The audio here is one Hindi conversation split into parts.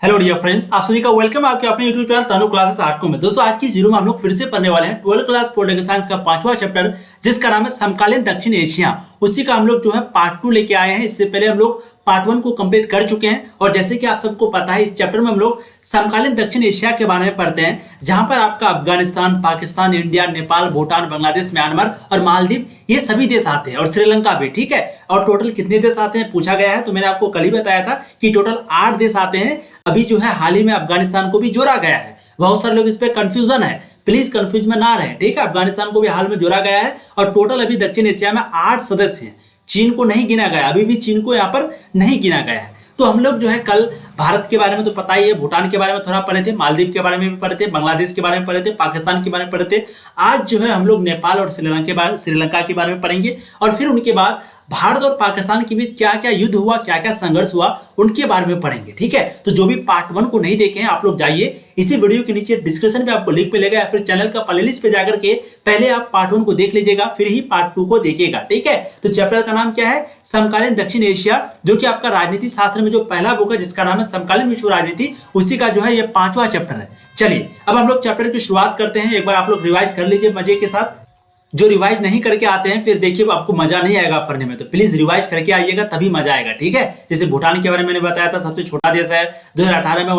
हेलो डियर फ्रेंड्स, आप सभी का वेलकम आपके अपने यूट्यूब चैनल तनु क्लासेस आर्ट में। दोस्तों, आज की जीरो में हम लोग फिर से पढ़ने वाले हैं 12th क्लास पॉलिटिकल साइंस का 5वां चैप्टर, जिसका नाम है समकालीन दक्षिण एशिया। उसी का हम लोग जो है पार्ट 2 लेके आए हैं। इससे पहले हम लोग पार्ट 1 को कंप्लीट कर चुके हैं और जैसे कि आप सबको पता है, इस चैप्टर में हम लोग समकालीन दक्षिण एशिया के बारे में पढ़ते हैं, जहां पर आपका अफगानिस्तान, पाकिस्तान, इंडिया, नेपाल, भूटान, बांग्लादेश, म्यांमार और मालदीव ये सभी देश आते हैं और श्रीलंका भी। ठीक है, और टोटल कितने देश आते हैं पूछा गया है, तो मैंने आपको कल ही बताया था कि टोटल 8 देश आते हैं। अभी जो है हाल ही में अफगानिस्तान को भी जोड़ा गया है। बहुत सारे लोग इस पे कंफ्यूजन है, प्लीज कंफ्यूज में ना रहे। ठीक है, अफगानिस्तान को भी हाल में जोड़ा गया है और टोटल अभी दक्षिण एशिया में 8 सदस्य हैं। चीन को नहीं गिना गया, अभी भी चीन को यहाँ पर नहीं गिना गया है। तो हम लोग जो है कल भारत के बारे में तो पता ही है, भूटान के बारे में थोड़ा पढ़े थे, मालदीव के बारे में भी पढ़े थे, बांग्लादेश के बारे में पढ़े थे, पाकिस्तान के बारे में पढ़े थे। आज जो है हम लोग नेपाल और श्रीलंका के बारे में पढ़ेंगे और फिर उनके बाद भारत और पाकिस्तान के बीच क्या क्या युद्ध हुआ, क्या क्या संघर्ष हुआ, उनके बारे में पढ़ेंगे। ठीक है, तो जो भी पार्ट 1 को नहीं देखे हैं आप लोग जाइए, इसी वीडियो के नीचे डिस्क्रिप्शन में आपको लिंक मिलेगा, या फिर चैनल का प्लेलिस्ट पे जाकर के पहले आप पार्ट 1 को देख लीजिएगा, फिर ही पार्ट 2 को देखिएगा। ठीक है, तो चैप्टर का नाम क्या है? समकालीन दक्षिण एशिया, जो कि आपका राजनीति शास्त्र में जो पहला बुक है जिसका नाम है समकालीन विश्व राजनीति, उसी का जो है ये 5वां चैप्टर है। चलिए अब हम लोग चैप्टर की शुरुआत करते हैं। एक बार आप लोग रिवाइज कर लीजिए मजे के साथ। जो रिवाइज नहीं करके आते हैं फिर देखिए आपको मजा नहीं आएगा पढ़ने में, तो प्लीज रिवाइज करके आइएगा, तभी मजा आएगा। ठीक है, जैसे भूटान के बारे में मैंने बताया था, सबसे छोटा देश है। 2008 में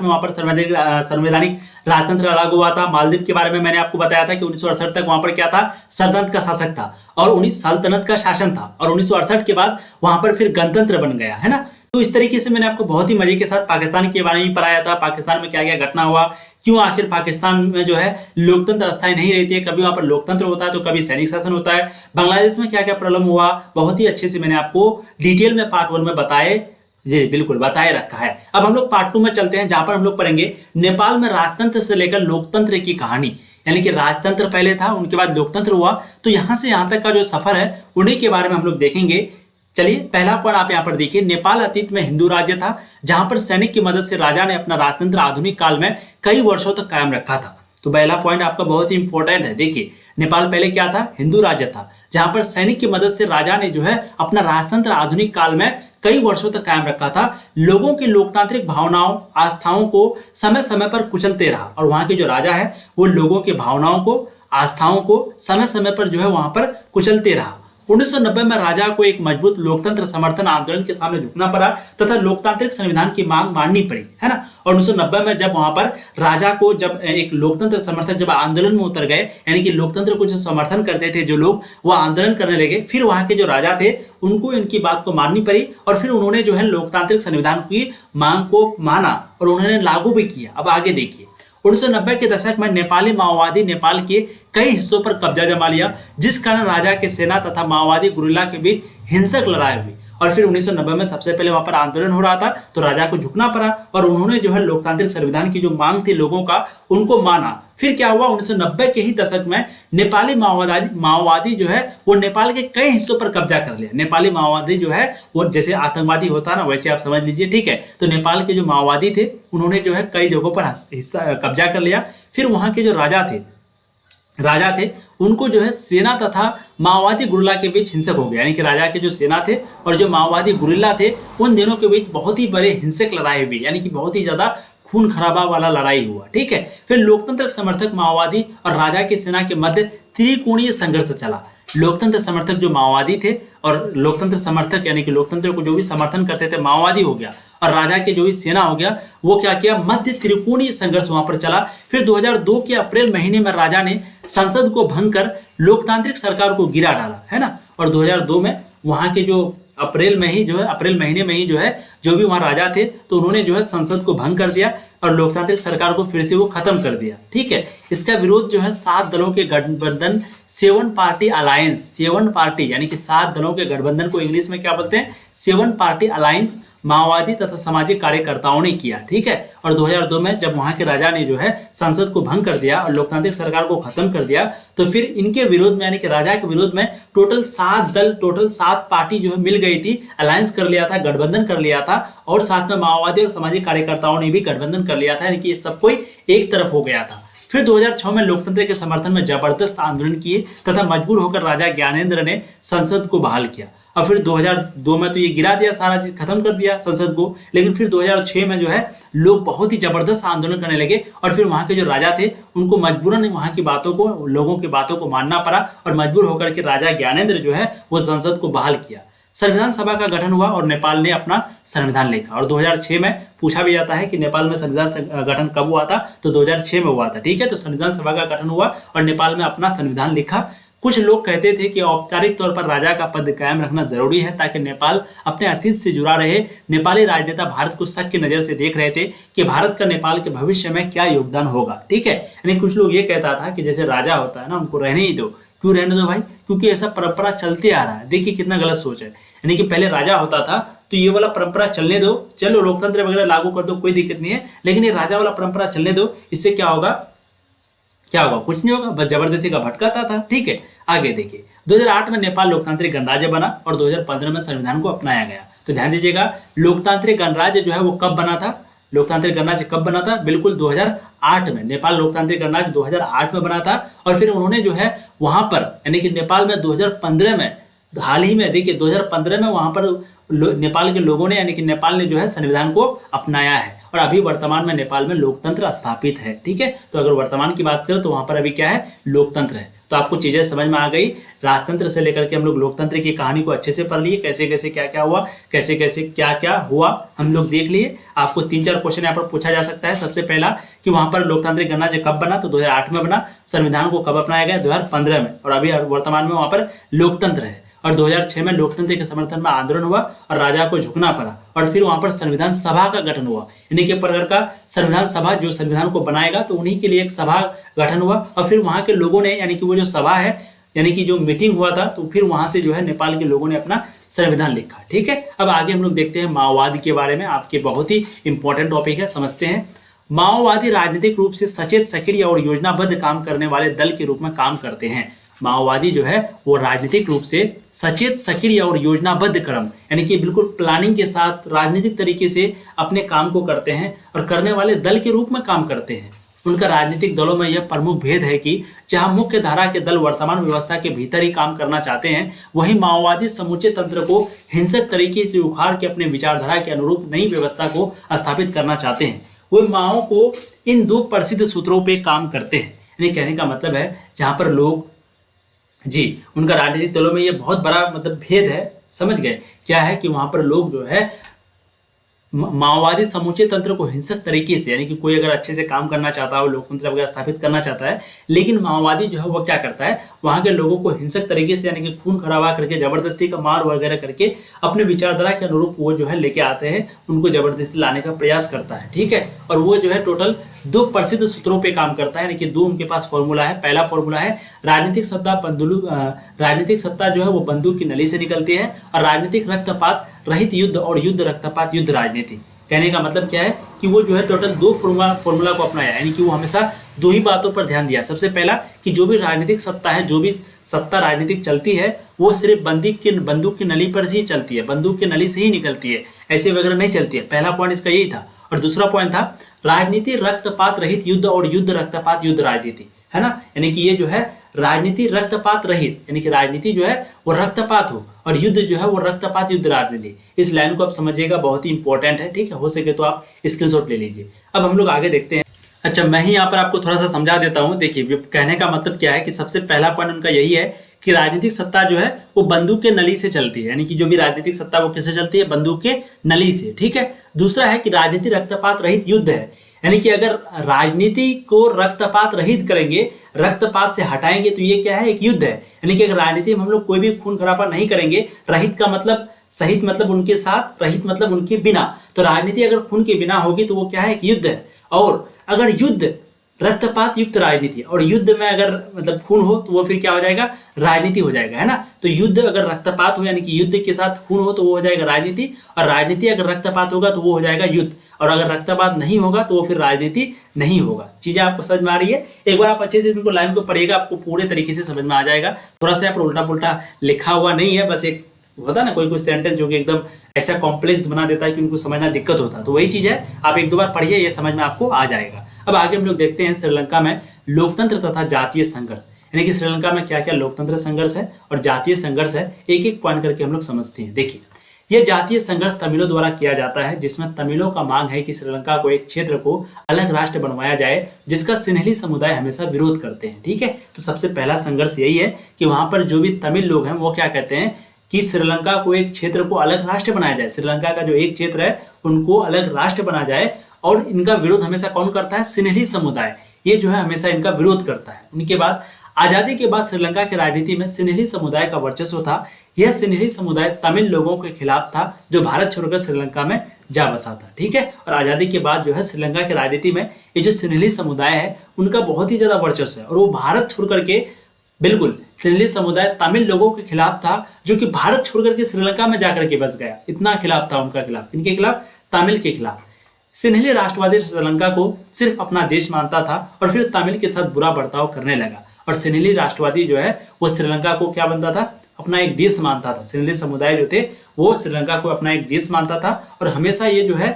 वहां पर संवैधानिक राजतंत्र लागू हुआ था। मालदीव के बारे में मैंने आपको बताया था कि 1968 तक वहां पर क्या था, सल्तनत का शासक था और सल्तनत का शासन था, और 1968 के बाद वहां पर फिर गणतंत्र बन गया है ना। तो इस तरीके से मैंने आपको बहुत ही मजे के साथ पाकिस्तान के बारे में पढ़ाया था, पाकिस्तान में क्या क्या घटना हुआ, क्यों आखिर पाकिस्तान में जो है लोकतंत्र अस्थायी नहीं रहती है, कभी वहां पर लोकतंत्र होता है तो कभी सैनिक शासन होता है। बांग्लादेश में क्या क्या प्रॉब्लम हुआ, बहुत ही अच्छे से मैंने आपको डिटेल में पार्ट 1 में बताए, जी बिल्कुल बताए रखा है। अब हम लोग पार्ट 2 में चलते हैं, जहां पर हम लोग पढ़ेंगे नेपाल में राजतंत्र से लेकर लोकतंत्र की कहानी, यानी कि राजतंत्र पहले था, उनके बाद लोकतंत्र हुआ। तो यहां से यहां तक का जो सफर है उन्हीं के बारे में हम लोग देखेंगे। चलिए पहला पॉइंट आप यहाँ पर देखिए, नेपाल अतीत में हिंदू राज्य था, जहां पर सैनिक की मदद से राजा ने अपना राजतंत्र आधुनिक काल में कई वर्षों तक कायम रखा था। तो पहला पॉइंट आपका बहुत ही इंपॉर्टेंट है। देखिए नेपाल पहले क्या था, हिंदू राज्य था, जहां पर सैनिक की मदद से राजा ने जो है अपना राजतंत्र आधुनिक काल में कई वर्षों तक कायम रखा था। लोगों की लोकतांत्रिक भावनाओं, आस्थाओं को समय समय पर कुचलते रहा, और वहां के जो राजा है वो लोगों की भावनाओं को, आस्थाओं को समय समय पर जो है वहां पर कुचलते रहा। 1990 में राजा को एक मजबूत लोकतंत्र समर्थन आंदोलन के सामने झुकना पड़ा तथा लोकतांत्रिक संविधान की मांग माननी पड़ी, है ना। और 1990 में जब वहां पर राजा को जब एक लोकतंत्र समर्थक जब आंदोलन में उतर गए, यानी कि लोकतंत्र को जो समर्थन करते थे जो लोग, वो आंदोलन करने लगे, फिर वहां के जो राजा थे उनको इनकी बात को माननी पड़ी और फिर उन्होंने जो है लोकतांत्रिक संविधान की मांग को माना और उन्होंने लागू भी किया। अब आगे देखिए, 1990 के दशक में नेपाली माओवादी नेपाल के कई हिस्सों पर कब्जा जमा लिया, जिस कारण राजा के सेना तथा माओवादी गुरिल्ला के बीच हिंसक लड़ाई हुई। और फिर 1990 में सबसे पहले वहां पर आंदोलन हो रहा था, तो राजा को झुकना पड़ा और उन्होंने जो है लोकतांत्रिक संविधान की जो मांग थी लोगों का, उनको माना। फिर क्या हुआ, 1990 के ही दशक में नेपाली माओवादी जो है वो नेपाल के कई हिस्सों पर कब्जा कर लिया। नेपाली माओवादी जो है वो जैसे आतंकवादी होता है ना, वैसे आप समझ लीजिए। ठीक है, तो नेपाल के जो माओवादी थे उन्होंने जो है कई जगहों पर कब्जा कर लिया। फिर वहां के जो राजा थे उनको जो है सेना तथा माओवादी गुरिल्ला के बीच हिंसक हो गया, यानी कि राजा के जो सेना थे और जो माओवादी गुरिल्ला थे उन दोनों के बीच बहुत ही बड़े हिंसक लड़ाई हुई, यानी कि बहुत ही ज्यादा खून खराबा वाला लड़ाई हुआ। ठीक है, फिर लोकतंत्र समर्थक माओवादी और राजा की सेना के मध्य त्रिकोणीय संघर्ष चला। लोकतंत्र समर्थक जो माओवादी थे और लोकतंत्र समर्थक यानी कि लोकतंत्र को जो भी समर्थन करते थे माओवादी हो गया, और राजा के जो भी सेना हो गया, वो क्या किया, मध्य त्रिकोणीय संघर्ष वहां पर चला। फिर 2002 के अप्रैल महीने में राजा ने संसद को भंग कर लोकतांत्रिक सरकार को गिरा डाला, है ना। और 2002 में वहां के जो अप्रैल महीने में ही जो है जो भी वहां राजा थे, तो उन्होंने जो है संसद को भंग कर दिया और लोकतांत्रिक सरकार को फिर से वो खत्म कर दिया। ठीक है, इसका विरोध जो है 7 दलों के गठबंधन 7 पार्टी अलायंस, 7 पार्टी यानी कि 7 दलों के गठबंधन को इंग्लिश में क्या बोलते हैं, 7 पार्टी अलायंस, माओवादी तथा सामाजिक कार्यकर्ताओं ने किया। ठीक है, और 2002 में जब वहां के राजा ने जो है संसद को भंग कर दिया और लोकतांत्रिक सरकार को खत्म कर दिया, तो फिर इनके विरोध में यानी कि राजा के विरोध में टोटल 7 पार्टी जो है मिल गई थी, अलायंस कर लिया था, गठबंधन कर लिया था, और साथ में माओवादी और सामाजिक कार्यकर्ताओं ने भी गठबंधन कर लिया था, यानी कि सब कोई एक तरफ हो गया था। फिर 2006 में लोकतंत्र के समर्थन में जबरदस्त आंदोलन किए तथा मजबूर होकर राजा ज्ञानेंद्र ने संसद को बहाल किया। और फिर 2002 में तो ये गिरा दिया, सारा चीज खत्म कर दिया संसद को। लेकिन फिर 2006 में जो है लोग बहुत ही जबरदस्त आंदोलन करने लगे और फिर वहां के जो राजा थे उनको मजबूरन वहां की बातों को, लोगों की बातों को मानना पड़ा और मजबूर होकर के राजा ज्ञानेंद्र जो है वो संसद को बहाल किया। संविधान सभा का गठन हुआ और नेपाल ने अपना संविधान लिखा। और 2006 में पूछा भी जाता है कि नेपाल में संविधान गठन कब हुआ था, तो 2006 में हुआ था। ठीक है, तो संविधान सभा का गठन हुआ और नेपाल में अपना संविधान लिखा। कुछ लोग कहते थे कि औपचारिक तौर पर राजा का पद कायम रखना जरूरी है ताकि नेपाल अपने अतीत से जुड़ा रहे। नेपाली राजनेता भारत को शक की नजर से देख रहे थे कि भारत का नेपाल के भविष्य में क्या योगदान होगा। ठीक है, यानी कुछ लोग ये कहता था कि जैसे राजा होता है ना, उनको रहने ही दो। क्यों रहने दो भाई? क्योंकि ऐसा परंपरा चलते आ रहा है। देखिए कितना गलत सोच है, यानी कि पहले राजा होता था तो ये वाला परंपरा चलने दो, चलो लोकतंत्र वगैरह लागू कर दो, कोई दिक्कत नहीं है, लेकिन ये राजा वाला परंपरा चलने दो। इससे क्या होगा? क्या होगा? कुछ नहीं होगा, बस जबरदस्ती का भटकाता था। ठीक है, आगे देखिए 2008 में नेपाल लोकतांत्रिक गणराज्य बना और 2015 में संविधान को अपनाया गया। तो ध्यान दीजिएगा, लोकतांत्रिक गणराज्य जो है वो कब बना था? लोकतांत्रिक गणराज्य कब बना था? बिल्कुल 2008 में। नेपाल लोकतांत्रिक गणराज्य 2008 में बना था और फिर उन्होंने जो है वहां पर, यानी कि नेपाल में 2015 में, हाल ही में देखिए 2015 में वहां पर नेपाल के लोगों ने, यानी कि नेपाल ने जो है संविधान को अपनाया है और अभी वर्तमान में नेपाल में लोकतंत्र स्थापित है। ठीक है, तो अगर वर्तमान की बात करें तो वहां पर अभी क्या है? लोकतंत्र है। तो आपको चीजें समझ में आ गई। राजतंत्र से लेकर के हम लोग लोकतंत्र की कहानी को अच्छे से पढ़ लिए, कैसे कैसे क्या क्या हुआ, कैसे कैसे क्या क्या हुआ हम लोग देख लिए। आपको 3-4 क्वेश्चन यहाँ पर पूछा जा सकता है। सबसे पहला कि वहां पर लोकतांत्रिक गणराज्य कब बना? तो 2008 में बना। संविधान को कब अपनाया गया? 2015 में। और अभी वर्तमान में वहां पर लोकतंत्र है। और 2006 में लोकतंत्र के समर्थन में आंदोलन हुआ और राजा को झुकना पड़ा और फिर वहां पर संविधान सभा का गठन हुआ। यानी कि प्रकार का संविधान सभा जो संविधान को बनाएगा तो उन्हीं के लिए एक सभा गठन हुआ और फिर वहां के लोगों ने, यानी कि वो जो सभा है, यानी कि जो मीटिंग हुआ था, तो फिर वहां से जो है नेपाल के लोगों ने अपना संविधान लिखा। ठीक है, अब आगे हम लोग देखते हैं माओवाद के बारे में। आपके बहुत ही इंपॉर्टेंट टॉपिक है, समझते हैं। माओवादी राजनीतिक रूप से सचेत, सक्रिय और योजनाबद्ध काम करने वाले दल के रूप में काम करते हैं। माओवादी जो है वो राजनीतिक रूप से सचेत, सक्रिय और योजनाबद्ध क्रम, यानी कि बिल्कुल प्लानिंग के साथ राजनीतिक तरीके से अपने काम को करते हैं और करने वाले दल के रूप में काम करते हैं। उनका राजनीतिक दलों में यह प्रमुख भेद है कि जहां मुख्य धारा के दल वर्तमान व्यवस्था के भीतर ही काम करना चाहते हैं, वहीं माओवादी समूचे तंत्र को हिंसक तरीके से उखाड़ के अपने विचारधारा के अनुरूप नई व्यवस्था को स्थापित करना चाहते हैं। वो माओ को इन 2 प्रसिद्ध सूत्रों पर काम करते हैं। यानी कहने का मतलब है जहां पर लोग जी, उनका राजनीतिक दलों में ये बहुत बड़ा मतलब भेद है। समझ गए? क्या है कि वहां पर लोग जो है माओवादी समूचे तंत्र को हिंसक तरीके से, यानी कि कोई अगर अच्छे से काम करना चाहता है, लोकतंत्र वगैरह स्थापित करना चाहता है, लेकिन माओवादी जो है वो क्या करता है, वहां के लोगों को हिंसक तरीके से, यानी कि खून खराबा करके, जबरदस्ती का मार वगैरह करके अपने विचारधारा के अनुरूप वो जो है लेके आते हैं, उनको जबरदस्ती लाने का प्रयास करता है। ठीक है, और वो जो है टोटल 2 प्रसिद्ध सूत्रों पे काम करता है, यानी कि 2 उनके पास फॉर्मूला है। पहला फॉर्मूला है राजनीतिक सत्ता जो है वो बंदूक की नली से निकलती है और राजनीतिक रक्तपात रहित युद्ध और युद्ध रक्तपात युद्ध राजनीति। कहने का मतलब क्या है कि वो जो है टोटल 2 फॉर्मूला को अपनाया, यानी कि वो हमेशा 2 ही बातों पर ध्यान दिया। सबसे पहला कि जो भी राजनीतिक सत्ता है, जो भी सत्ता राजनीतिक चलती है, वो सिर्फ बंदूक की नली पर ही चलती है, बंदूक की नली से ही निकलती है, ऐसे वगैरह नहीं चलती है। पहला पॉइंट इसका यही था। और दूसरा पॉइंट था राजनीति रक्तपात रहित युद्ध और युद्ध रक्तपात युद्ध राजनीति, है ना। यानी कि ये जो है राजनीति रक्तपात रहित, यानी कि राजनीति जो है वो रक्तपात हो और युद्ध जो है वो रक्तपात युद्ध राजनीति। इस लाइन को आप समझिएगा, बहुत ही इंपॉर्टेंट है। ठीक है, हो सके तो आप स्क्रीनशॉट ले लीजिए। अब हम लोग आगे देखते हैं। अच्छा, मैं ही यहाँ पर आपको थोड़ा सा समझा देता हूँ। देखिए, कहने का मतलब क्या है कि सबसे पहला पॉइंट उनका यही है कि राजनीतिक सत्ता जो है वो बंदूक के नली से चलती है, यानी कि जो भी राजनीतिक सत्ता वो किससे चलती है? बंदूक के नली से। ठीक है, दूसरा है कि राजनीति रक्तपात रहित युद्ध है, यानी कि अगर राजनीति को रक्तपात रहित करेंगे, रक्तपात से हटाएंगे, तो ये क्या है? एक युद्ध है। यानी कि अगर राजनीति में हम लोग कोई भी खून खराबा नहीं करेंगे, रहित का मतलब सहित मतलब उनके साथ, रहित मतलब उनके बिना, तो राजनीति अगर खून के बिना होगी तो वो क्या है? एक युद्ध है। और अगर युद्ध रक्तपात युक्त राजनीति और युद्ध में अगर मतलब खून हो तो वो फिर क्या हो जाएगा? राजनीति हो जाएगा, है ना। तो युद्ध अगर रक्तपात हो, यानी कि युद्ध के साथ खून हो, तो वो हो जाएगा राजनीति, और राजनीति अगर रक्तपात होगा तो वो हो जाएगा युद्ध, और अगर रक्तपात नहीं होगा तो वो फिर राजनीति नहीं होगा। चीजें आपको समझ में आ रही है? एक बार आप अच्छे से इनको लाइन को पढ़िएगा, आपको पूरे तरीके से समझ में आ जाएगा। थोड़ा सा यहाँ पर उल्टा पुल्टा लिखा हुआ नहीं है, बस एक होता है ना कोई सेंटेंस जो कि एकदम ऐसा कॉम्प्लेक्स बना देता है कि उनको समझना दिक्कत होता है, तो वही चीज है। आप 1-2 बार पढ़िए, ये समझ में आपको आ जाएगा। अब आगे हम लोग देखते हैं श्रीलंका में लोकतंत्र तथा जातीय संघर्ष, यानी कि श्रीलंका में क्या क्या लोकतंत्र संघर्ष है और जातीय संघर्ष है, एक एक पॉइंट करके हम लोग समझते हैं। देखिए, यह जातीय संघर्ष तमिलों द्वारा किया जाता है, जिसमें तमिलों का मांग है कि श्रीलंका को एक क्षेत्र को अलग राष्ट्र बनवाया जाए, जिसका सिन्हली समुदाय हमेशा विरोध करते हैं। ठीक है, तो सबसे पहला संघर्ष यही है कि वहां पर जो भी तमिल लोग हैं वो क्या कहते हैं कि श्रीलंका को एक क्षेत्र को अलग राष्ट्र बनाया जाए, श्रीलंका का जो एक क्षेत्र है उनको अलग राष्ट्र बना जाए। और इनका विरोध हमेशा कौन करता है? सिन्हली समुदाय, ये जो है हमेशा इनका विरोध करता है। उनके बाद आजादी के बाद श्रीलंका की राजनीति में सिन्हली समुदाय का वर्चस्व था। यह सिन्हली समुदाय तमिल लोगों के खिलाफ था जो भारत छोड़कर श्रीलंका में जा बसा था। ठीक है, और आजादी के बाद जो है श्रीलंका की राजनीति में ये जो सिन्हली समुदाय है उनका बहुत ही ज्यादा वर्चस्व है, और वो भारत छोड़ करके, बिल्कुल सिन्हली समुदाय तमिल लोगों के खिलाफ था जो कि भारत छोड़ करके श्रीलंका में जाकर के बस गया। इतना खिलाफ था उनका खिलाफ, इनके खिलाफ, तमिल के खिलाफ। सिन्हली राष्ट्रवादी श्रीलंका को सिर्फ अपना देश मानता था और फिर तमिल के साथ बुरा बर्ताव करने लगा। और सिन्हली राष्ट्रवादी जो है वो श्रीलंका को क्या बनता था? अपना एक देश मानता था। सिन्हली समुदाय जो थे वो श्रीलंका को अपना एक देश मानता था, और हमेशा ये जो है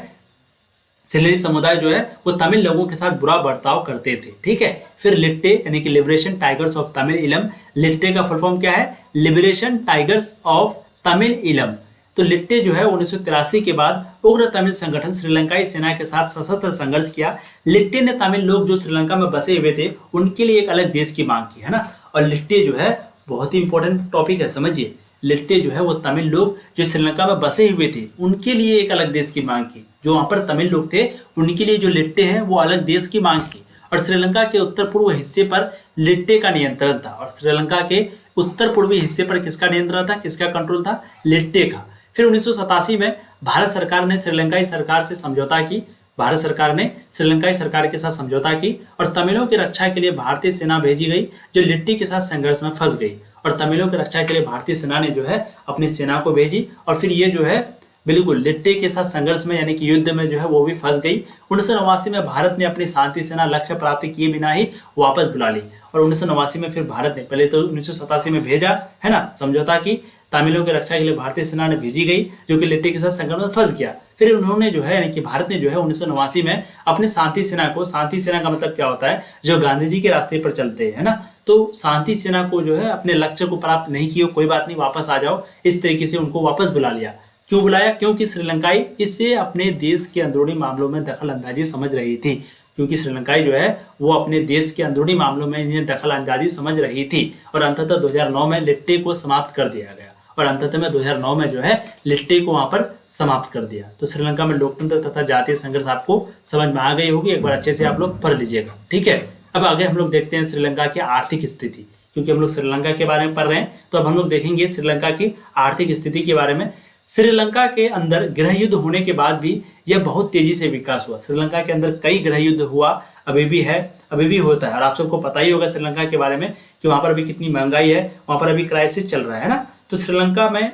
सिन्हली समुदाय जो है वो तमिल लोगों के साथ बुरा बर्ताव करते थे। ठीक है, फिर लिट्टे यानी कि लिबरेशन टाइगर्स ऑफ तमिल इलम, लिट्टे का फुल फॉर्म क्या है? लिबरेशन टाइगर्स ऑफ तमिल इलम। तो लिट्टे जो है 1983 के बाद उग्र तमिल संगठन श्रीलंकाई सेना के साथ सशस्त्र संघर्ष किया। लिट्टे ने तमिल लोग जो श्रीलंका में बसे हुए थे उनके लिए एक अलग देश की मांग की, है ना। और लिट्टे जो है बहुत ही इंपॉर्टेंट टॉपिक है, समझिए। लिट्टे जो है वो तमिल लोग जो श्रीलंका में बसे हुए थे उनके लिए एक अलग देश की मांग की। जो वहां पर तमिल लोग थे उनके लिए जो लिट्टे हैं वो अलग देश की मांग की। और श्रीलंका के उत्तर पूर्व हिस्से पर लिट्टे का नियंत्रण था, और श्रीलंका के उत्तर पूर्वी हिस्से पर किसका नियंत्रण था, किसका कंट्रोल था? लिट्टे का। फिर 1987 में भारत सरकार ने श्रीलंकाई सरकार से समझौता की, भारत सरकार ने श्रीलंकाई सरकार के साथ समझौता की और तमिलों की रक्षा के लिए भारतीय सेना भेजी गई जो लिट्टे के साथ संघर्ष में फंस गई। और तमिलों की रक्षा के लिए भारतीय सेना ने जो है अपनी सेना को भेजी, और फिर ये जो है बिल्कुल लिट्टे के साथ संघर्ष में यानी कि युद्ध में जो है वो भी फंस गई। 1989 में भारत ने अपनी शांति सेना लक्ष्य प्राप्ति किए बिना ही वापस बुला ली। और 1989 में फिर भारत ने, पहले तो 1987 में भेजा, है ना, समझौता की, तमिलों की रक्षा के लिए भारतीय सेना ने भेजी गई जो कि लिट्टे के साथ संघर्ष में फंस गया। फिर उन्होंने जो है यानी कि भारत ने जो है 1989 में अपनी शांति सेना को, शांति सेना का मतलब क्या होता है? जो गांधी जी के रास्ते पर चलते हैं, है ना। तो शांति सेना को जो है अपने लक्ष्य को प्राप्त नहीं किया, कोई बात नहीं, वापस आ जाओ, इस तरीके से उनको वापस बुला लिया। क्यों बुलाया? क्योंकि श्रीलंकाई इससे अपने देश के अंदरूनी मामलों में दखल अंदाजी समझ रही थी, क्योंकि श्रीलंकाई जो है वो अपने देश के अंदरूनी मामलों में इन्हें दखल अंदाजी समझ रही थी। और अंततः 2009 में लिट्टे को समाप्त कर दिया गया, और अंततः में 2009 में जो है लिट्टे को वहां पर समाप्त कर दिया। तो श्रीलंका में लोकतंत्र तथा जातीय संघर्ष आपको समझ में आ गई होगी, एक बार अच्छे से आप लोग पढ़ लीजिएगा। ठीक है, अब आगे हम लोग देखते हैं श्रीलंका की आर्थिक स्थिति, क्योंकि हम लोग श्रीलंका के बारे में पढ़ रहे हैं तो अब हम लोग देखेंगे श्रीलंका की आर्थिक स्थिति के बारे में। श्रीलंका के अंदर गृह युद्ध होने के बाद भी यह बहुत तेजी से विकास हुआ। श्रीलंका के अंदर कई गृह युद्ध हुआ, अभी भी है, अभी भी होता है, और आप सबको पता ही होगा श्रीलंका के बारे में कि वहां पर अभी कितनी महंगाई है, वहां पर अभी क्राइसिस चल रहा है ना। तो श्रीलंका में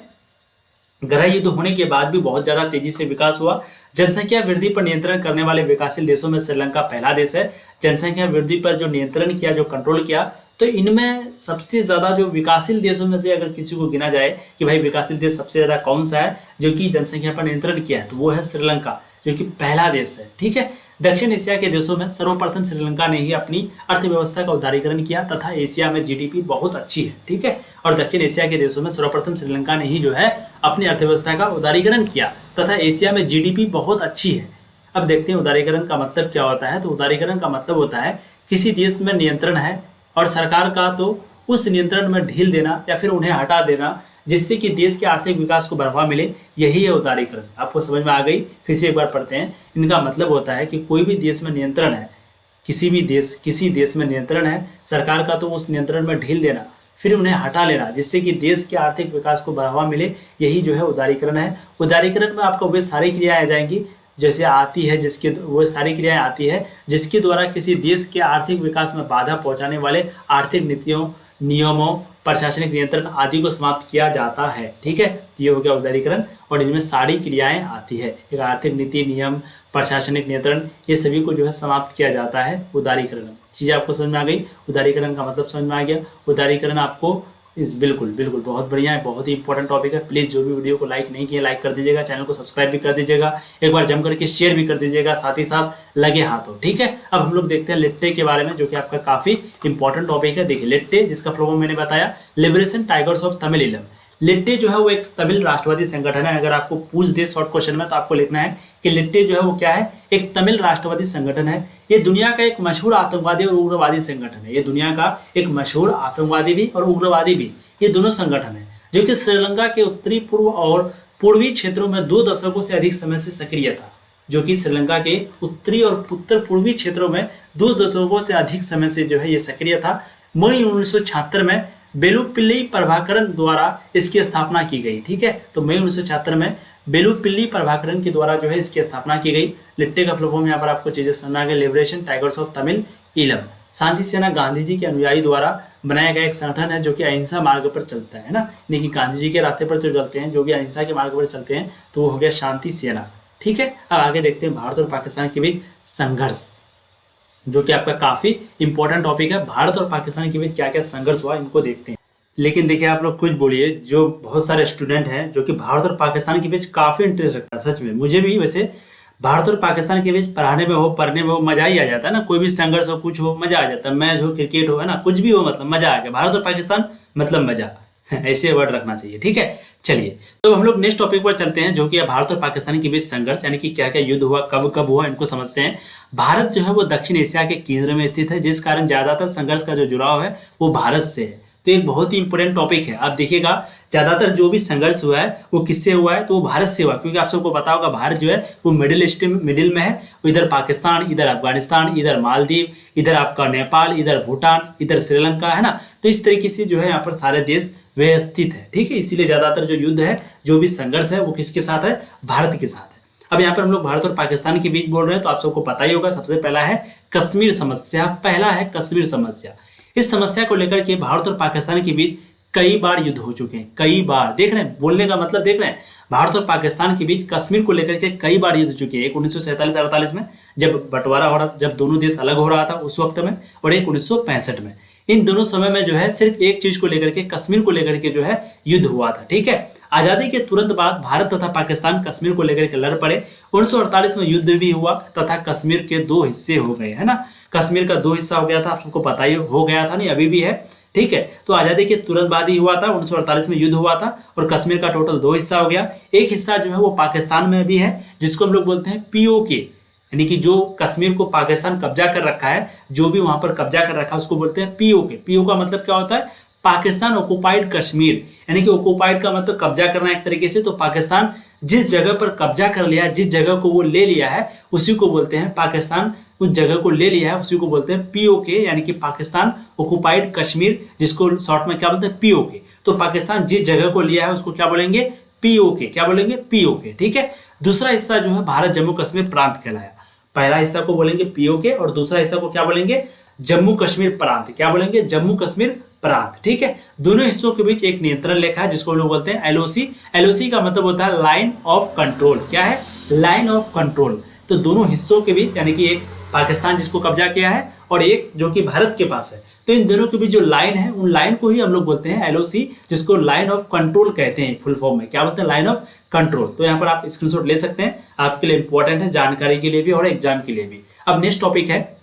गृह युद्ध होने के बाद भी बहुत ज्यादा तेजी से विकास हुआ। जनसंख्या वृद्धि पर नियंत्रण करने वाले विकासशील देशों में श्रीलंका पहला देश है। जनसंख्या वृद्धि पर जो नियंत्रण किया, जो कंट्रोल किया, तो इनमें सबसे ज्यादा जो विकासशील देशों में से अगर किसी को गिना जाए कि भाई विकासशील देश सबसे ज्यादा कौन सा है जो कि जनसंख्या पर नियंत्रण किया है, तो वो है श्रीलंका, जो कि पहला देश है। ठीक है, दक्षिण एशिया के देशों में सर्वप्रथम श्रीलंका ने ही अपनी अर्थव्यवस्था का उदारीकरण किया तथा एशिया में जीडीपी बहुत अच्छी है। ठीक है, और दक्षिण एशिया के देशों में सर्वप्रथम श्रीलंका ने ही जो है अपनी अर्थव्यवस्था का उदारीकरण किया तथा एशिया में जीडीपी बहुत अच्छी है। अब देखते हैं उदारीकरण का मतलब क्या होता है। तो उदारीकरण का मतलब होता है किसी देश में नियंत्रण है और सरकार का तो उस नियंत्रण में ढील देना या फिर उन्हें हटा देना, जिससे कि देश के आर्थिक विकास को बढ़ावा मिले, यही है उदारीकरण। आपको समझ में आ गई? फिर से एक बार पढ़ते हैं। इनका मतलब होता है कि कोई भी देश में नियंत्रण है, किसी देश में नियंत्रण है, सरकार का तो उस नियंत्रण में ढील देना, फिर उन्हें हटा लेना, जिससे कि देश के आर्थिक विकास को बढ़ावा मिले, यही जो है उदारीकरण है। उदारीकरण में आपको वे सारी क्रियाएं आ जाएंगी जैसे आती है, वो सारी क्रियाएं आती है जिसके द्वारा किसी देश के आर्थिक विकास में बाधा पहुंचाने वाले आर्थिक नीतियों, नियमों, प्रशासनिक नियंत्रण आदि को समाप्त किया जाता है। ठीक है, ये हो गया उदारीकरण, और इनमें सारी क्रियाएं आती है। एक आर्थिक नीति, नियम, प्रशासनिक नियंत्रण, ये सभी को जो है समाप्त किया जाता है उदारीकरण। चीजें आपको समझ में आ गई? उदारीकरण का मतलब समझ में आ गया। उदारीकरण आपको बिल्कुल बिल्कुल, बहुत बढ़िया है, बहुत ही इंपॉर्टेंट टॉपिक है। प्लीज़ जो भी वीडियो को लाइक नहीं किया लाइक कर दीजिएगा, चैनल को सब्सक्राइब भी कर दीजिएगा, एक बार जम करके शेयर भी कर दीजिएगा, साथ ही साथ लगे हाथों। ठीक है, अब हम लोग देखते हैं लिट्टे के बारे में, जो कि आपका काफ़ी इंपॉर्टेंट टॉपिक है। देखिए लिट्टे, जिसका फुल फॉर्म मैंने बताया, लिबरेशन टाइगर्स ऑफ तमिल। लिट्टे जो है वो एक तमिल राष्ट्रवादी संगठन है। अगर आपको पूछ दे शॉर्ट क्वेश्चन में तो आपको लिखना है कि लिट्टे जो है वो क्या है, एक तमिल राष्ट्रवादी संगठन है। ये दुनिया का एक मशहूर आतंकवादी और उग्रवादी संगठन है। ये दुनिया का एक मशहूर आतंकवादी भी और उग्रवादी भी, ये दोनों संगठन है, जो कि श्रीलंका के उत्तरी पूर्व और पूर्वी क्षेत्रों में 2 दशकों से अधिक समय से सक्रिय था। जो कि श्रीलंका के उत्तरी और उत्तर पूर्वी क्षेत्रों में 2 दशकों से अधिक समय से जो है ये सक्रिय था। मई 1976 में बेलुपिल्ली प्रभाकरन द्वारा इसकी स्थापना की गई। ठीक है, तो मई 1976 में बेलुपिल्ली प्रभाकरन के द्वारा जो है इसकी स्थापना की गई। लिट्टे का फुल फॉर्म यहाँ पर आपको चीजें सुनना है, liberation tigers of Tamil Eelam. शांति सेना गांधी जी के अनुयायी द्वारा बनाया गया एक संगठन है, जो कि अहिंसा मार्ग पर चलता है ना, यानी कि गांधी जी के रास्ते पर जो चलते हैं, जो भी अहिंसा के मार्ग पर चलते हैं, तो वो हो गया शांति सेना। ठीक है, अब आगे देखते हैं भारत और पाकिस्तान के बीच संघर्ष, जो कि आपका काफी इंपॉर्टेंट टॉपिक है। भारत और पाकिस्तान के बीच क्या क्या संघर्ष हुआ, इनको देखते हैं। लेकिन देखिए आप लोग कुछ बोलिए, जो बहुत सारे स्टूडेंट हैं जो कि भारत और पाकिस्तान के बीच काफी इंटरेस्ट रखता है। सच में मुझे भी वैसे भारत और पाकिस्तान के बीच पढ़ाने में हो, पढ़ने में हो, मजा ही आ जाता है ना। कोई भी संघर्ष हो, कुछ हो, मजा आ जाता है। मैच हो, क्रिकेट हो, है ना, कुछ भी हो, मतलब मजा आ गया। भारत और पाकिस्तान मतलब मजा, ऐसे वर्ड रखना चाहिए। ठीक है, चलिए तो हम लोग नेक्स्ट टॉपिक पर चलते हैं, जो कि भारत और पाकिस्तान के बीच संघर्ष, यानी कि क्या क्या युद्ध हुआ, कब कब हुआ, इनको समझते हैं। भारत जो है वो दक्षिण एशिया के केंद्र में स्थित है, जिस कारण ज्यादातर संघर्ष का जो जुड़ाव है वो भारत से है। तो एक बहुत ही इंपॉर्टेंट टॉपिक है। आप देखिएगा ज्यादातर जो भी संघर्ष हुआ है वो किससे हुआ है, तो वो भारत से हुआ, क्योंकि आप सबको पता होगा भारत जो है वो मिडिल में है। इधर पाकिस्तान, इधर अफगानिस्तान, इधर मालदीव, इधर आपका नेपाल, इधर भूटान, इधर श्रीलंका, है ना। तो इस तरीके से जो है यहाँ पर सारे देश वे स्थित है। ठीक है, इसीलिए ज्यादातर जो युद्ध है, जो भी संघर्ष है, वो किसके साथ है, भारत के साथ है। अब यहाँ पर हम लोग भारत और पाकिस्तान के बीच बोल रहे हैं, तो आप सबको पता ही होगा सबसे पहला है कश्मीर समस्या। पहला है कश्मीर समस्या। इस समस्या को लेकर के भारत और पाकिस्तान के बीच कई बार युद्ध हो चुके हैं। कई बार, देख रहे हैं बोलने का मतलब, देख रहे हैं भारत और पाकिस्तान के बीच कश्मीर को लेकर के कई बार युद्ध हो चुके हैं। एक 1947-48 में जब बंटवारा हो रहा, जब दोनों देश अलग हो रहा था उस वक्त में, और एक 1965 में। इन दोनों समय में जो है सिर्फ एक चीज को लेकर के, कश्मीर को लेकर के जो है युद्ध हुआ था। ठीक है, आजादी के तुरंत बाद भारत तथा पाकिस्तान कश्मीर को लेकर के लड़ पड़े। 1948 में युद्ध भी हुआ तथा कश्मीर के 2 हिस्से हो गए, है ना। कश्मीर का 2 हिस्सा हो गया था, आप सबको पता ही हो गया था, नहीं अभी भी है। ठीक है, तो आजादी के तुरंत बाद ही हुआ था, 1948 में युद्ध हुआ था, और कश्मीर का टोटल 2 हिस्सा हो गया। एक हिस्सा जो है वो पाकिस्तान में भी है, जिसको हम लोग बोलते हैं POK, यानी कि जो कश्मीर को पाकिस्तान कब्जा कर रखा है, जो भी वहां पर कब्जा कर रखा है उसको बोलते हैं POK। PO का मतलब क्या होता है, पाकिस्तान ऑक्युपाइड कश्मीर, यानी कि ऑक्युपाइड का मतलब कब्जा करना एक तरीके से। तो पाकिस्तान जिस जगह पर कब्जा कर लिया, जिस जगह को वो ले लिया है, उसी को बोलते हैं, पाकिस्तान उस जगह को ले लिया है उसी को बोलते हैं POK, यानी कि पाकिस्तान ऑक्युपाइड कश्मीर, जिसको शॉर्ट में क्या बोलते हैं, POK। तो पाकिस्तान जिस जगह को लिया है उसको क्या बोलेंगे, POK। क्या बोलेंगे, POK। ठीक है, दूसरा हिस्सा जो है भारत जम्मू कश्मीर प्रांत कहलाया। पहला हिस्सा को बोलेंगे POK और दूसरा हिस्सा को क्या बोलेंगे, जम्मू कश्मीर प्रांत। क्या बोलेंगे, जम्मू कश्मीर प्रांत। ठीक है, दोनों हिस्सों के बीच एक नियंत्रण रेखा है, जिसको हम लोग बोलते हैं LOC। LOC का मतलब होता है लाइन ऑफ कंट्रोल। क्या है, लाइन ऑफ कंट्रोल। तो दोनों हिस्सों के बीच, यानी कि एक पाकिस्तान जिसको कब्जा किया है और एक जो कि भारत के पास है, तो इन दोनों के बीच जो लाइन है, उन लाइन को ही हम लोग बोलते हैं LOC, जिसको लाइन ऑफ कंट्रोल कहते हैं फुल फॉर्म में। क्या बोलते हैं, लाइन ऑफ कंट्रोल। तो यहाँ पर आप स्क्रीनशॉट ले सकते हैं, आपके लिए इंपॉर्टेंट है, जानकारी के लिए भी और एग्जाम के लिए भी। अब नेक्स्ट टॉपिक है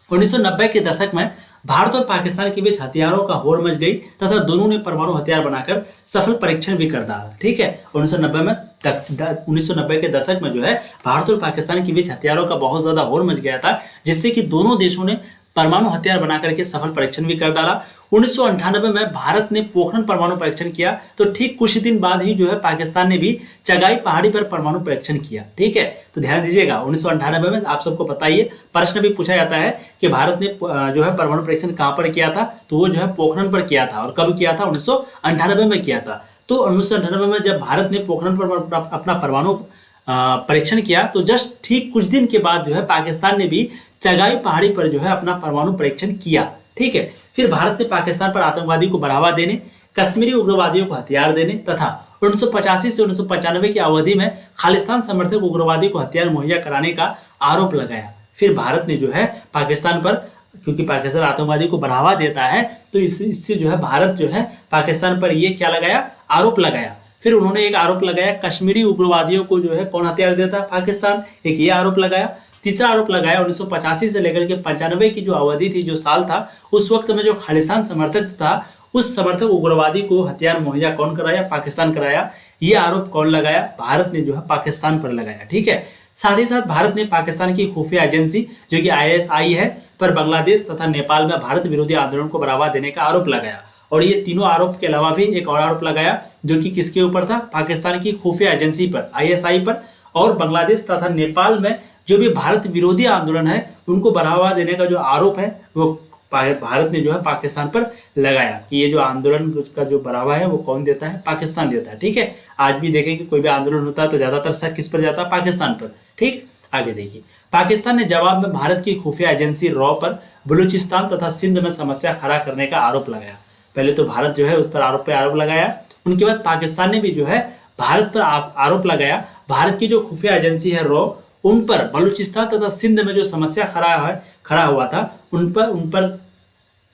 1990 के दशक में भारत और पाकिस्तान के बीच हथियारों का होड़ मच गई तथा दोनों ने परमाणु हथियार बनाकर सफल परीक्षण भी कर डाला। ठीक है, 1990 के दशक में जो है भारत और पाकिस्तान के बीच हथियारों का बहुत ज्यादा होड़ मच गया था, जिससे कि दोनों देशों ने परमाणु हथियार बना करके सफल परीक्षण भी कर डाला। 1998 में भारत ने पोखरण परमाणु परीक्षण किया, तो ठीक कुछ दिन बाद ही जो है पाकिस्तान ने भी चगाई पहाड़ी पर परमाणु परीक्षण किया। ठीक है, तो ध्यान दीजिएगा 1998 में, आप सबको पता ही है, प्रश्न भी पूछा जाता है कि भारत ने जो है परमाणु परीक्षण कहाँ पर किया था, तो वो जो है पोखरण पर किया था। और कब किया था, 1998 में किया था। तो 1998 में जब भारत ने पोखरण पर अपना परमाणु परीक्षण किया, तो जस्ट ठीक कुछ दिन के बाद जो है पाकिस्तान ने भी चगाई पहाड़ी पर जो है अपना परमाणु परीक्षण किया। ठीक है, फिर भारत ने पाकिस्तान पर आतंकवादी को बढ़ावा देने, कश्मीरी उग्रवादियों को हथियार देने तथा 1985 से 1995 की अवधि में खालिस्तान समर्थक उग्रवादी को हथियार मुहैया कराने का आरोप लगाया। फिर भारत ने जो है पाकिस्तान पर क्योंकि पाकिस्तान आतंकवादी को बढ़ावा देता है, तो इससे जो है भारत जो है पाकिस्तान पर ये क्या लगाया, आरोप लगाया। फिर उन्होंने एक आरोप लगाया कश्मीरी उग्रवादियों को जो है कौन हथियार देता है, पाकिस्तान, एक ये आरोप लगाया। तीसरा आरोप लगाया 1985 से लेकर के 95 की जो अवधि थी, जो साल था, उस वक्त में जो खालिस्तान समर्थक था, उस समर्थक उग्रवादी को हथियार मुहैया कौन कराया, पाकिस्तान कराया। ये आरोप कौन लगाया, भारत ने जो है पाकिस्तान पर लगाया। ठीक है, साथ ही साथ भारत ने पाकिस्तान की खुफिया एजेंसी जो कि ISI है पर बांग्लादेश तथा नेपाल में भारत विरोधी आंदोलन को बढ़ावा देने का आरोप लगाया। और ये तीनों आरोप के अलावा भी एक और आरोप लगाया जो कि किसके ऊपर था, पाकिस्तान की खुफिया एजेंसी पर, ISI पर, और बांग्लादेश तथा नेपाल में जो भी भारत विरोधी आंदोलन है उनको बढ़ावा देने का जो आरोप है वो भारत ने जो है पाकिस्तान पर लगाया कि ये जो आंदोलन का जो बढ़ावा है वो कौन देता है, पाकिस्तान देता है। ठीक है, आज भी देखें कि कोई भी आंदोलन होता है तो ज्यादातर शक किस पर जाता है, पाकिस्तान पर। ठीक, आगे देखिए, पाकिस्तान ने जवाब में भारत की खुफिया एजेंसी रॉ पर बलूचिस्तान तथा सिंध में समस्या खड़ा करने का आरोप लगाया। पहले तो भारत जो है उस पर आरोप लगाया, उनके बाद पाकिस्तान ने भी जो है भारत पर आरोप लगाया, भारत की जो खुफिया एजेंसी है रॉ, उन पर बलूचिस्तान तथा सिंध में जो समस्या खड़ा हुआ था उन पर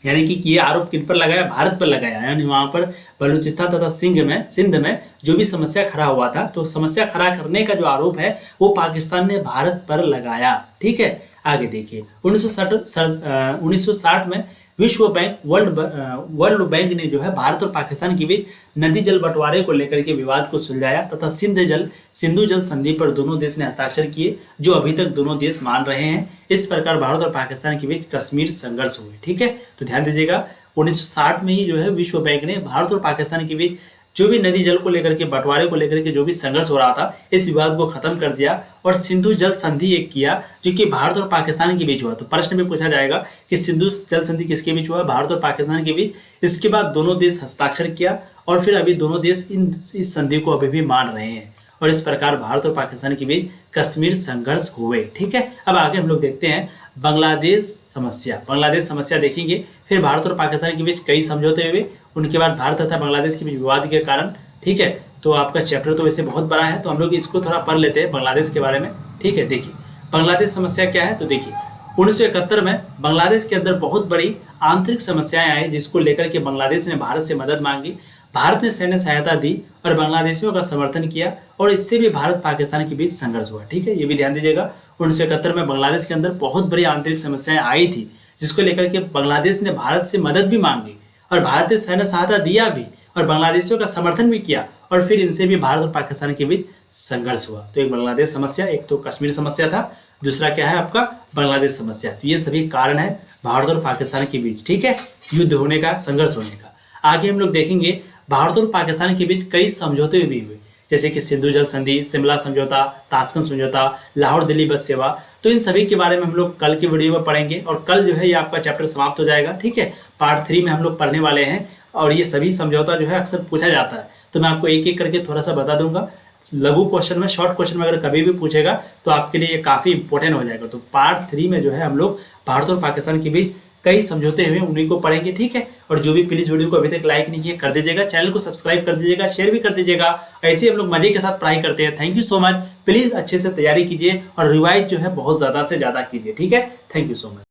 यानी कि ये आरोप किन पर लगाया, भारत पर लगाया। यानी वहां पर बलूचिस्तान तथा सिंध में जो भी समस्या खड़ा हुआ था, तो समस्या खड़ा करने का जो आरोप है वो पाकिस्तान ने भारत पर लगाया। ठीक है, आगे देखिए, 1960 में विश्व बैंक, वर्ल्ड बैंक ने जो है भारत और पाकिस्तान के बीच नदी जल बंटवारे को लेकर के विवाद को सुलझाया तथा सिंधु जल संधि पर दोनों देश ने हस्ताक्षर किए, जो अभी तक दोनों देश मान रहे हैं। इस प्रकार भारत और पाकिस्तान के बीच कश्मीर संघर्ष हुए। ठीक है, तो ध्यान दीजिएगा, 1960 में ही जो है विश्व बैंक ने भारत और पाकिस्तान के बीच जो भी नदी जल को लेकर के, बंटवारे को लेकर के जो भी संघर्ष हो रहा था, इस विवाद को खत्म कर दिया और सिंधु जल संधि एक किया जो कि भारत और पाकिस्तान के बीच हुआ। तो प्रश्न में पूछा जाएगा कि सिंधु जल संधि किसके बीच हुआ, भारत और पाकिस्तान के बीच। इसके बाद दोनों देश हस्ताक्षर किया और फिर अभी दोनों देश इस संधि को अभी भी मान रहे हैं और इस प्रकार भारत और पाकिस्तान के बीच कश्मीर संघर्ष हुए। ठीक है, अब आगे हम लोग देखते हैं बांग्लादेश समस्या देखेंगे। फिर भारत और पाकिस्तान के बीच कई समझौते हुए, उनके बाद भारत तथा बांग्लादेश के बीच विवाद के कारण। ठीक है, तो आपका चैप्टर तो वैसे बहुत बड़ा है, तो हम लोग इसको थोड़ा पढ़ लेते हैं बांग्लादेश के बारे में। ठीक है, देखिए बांग्लादेश समस्या क्या है, तो देखिए 1971 में बांग्लादेश के अंदर बहुत बड़ी आंतरिक समस्याएं आई, जिसको लेकर के बांग्लादेश ने भारत से मदद मांगी। भारत ने सैन्य सहायता दी और बांग्लादेशियों का समर्थन किया और इससे भी भारत पाकिस्तान के बीच संघर्ष हुआ। ठीक है, ये भी ध्यान दीजिएगा, 1971 में बांग्लादेश के अंदर बहुत बड़ी आंतरिक समस्याएं आई थी, जिसको लेकर के बांग्लादेश ने भारत से मदद भी मांगी और भारत ने सैन्य सहायता दिया भी और बांग्लादेशियों का समर्थन भी किया और फिर इनसे भी भारत और पाकिस्तान के बीच संघर्ष हुआ। तो एक बांग्लादेश समस्या, एक तो कश्मीर समस्या था, दूसरा क्या है आपका बांग्लादेश समस्या। तो ये सभी कारण है भारत और पाकिस्तान के बीच, ठीक है, युद्ध होने का, संघर्ष होने का। आगे हम लोग देखेंगे भारत और पाकिस्तान के बीच कई समझौते भी हुए, जैसे कि सिंधु जल संधि, शिमला समझौता, ताशकंद समझौता, लाहौर दिल्ली बस सेवा। तो इन सभी के बारे में हम लोग कल की वीडियो में पढ़ेंगे और कल जो है ये आपका चैप्टर समाप्त हो जाएगा। ठीक है, पार्ट 3 में हम लोग पढ़ने वाले हैं और ये सभी समझौता जो है अक्सर पूछा जाता है, तो मैं आपको एक एक करके थोड़ा सा बता दूंगा। लघु क्वेश्चन में, शॉर्ट क्वेश्चन में अगर कभी भी पूछेगा तो आपके लिए ये काफी इंपॉर्टेंट हो जाएगा। तो पार्ट 3 में जो है हम लोग भारत और पाकिस्तान के बीच कई समझौते हुए उन्हीं को पढ़ेंगे। ठीक है, और जो भी प्लीज वीडियो को अभी तक लाइक नहीं किया कर दीजिएगा, चैनल को सब्सक्राइब कर दीजिएगा, शेयर भी कर दीजिएगा। ऐसे हम लोग मजे के साथ पढ़ाई करते हैं। Thank you so much. Please अच्छे से तैयारी कीजिए और रिवाइज जो है बहुत ज्यादा से ज्यादा कीजिए। ठीक है, थैंक यू सो मच।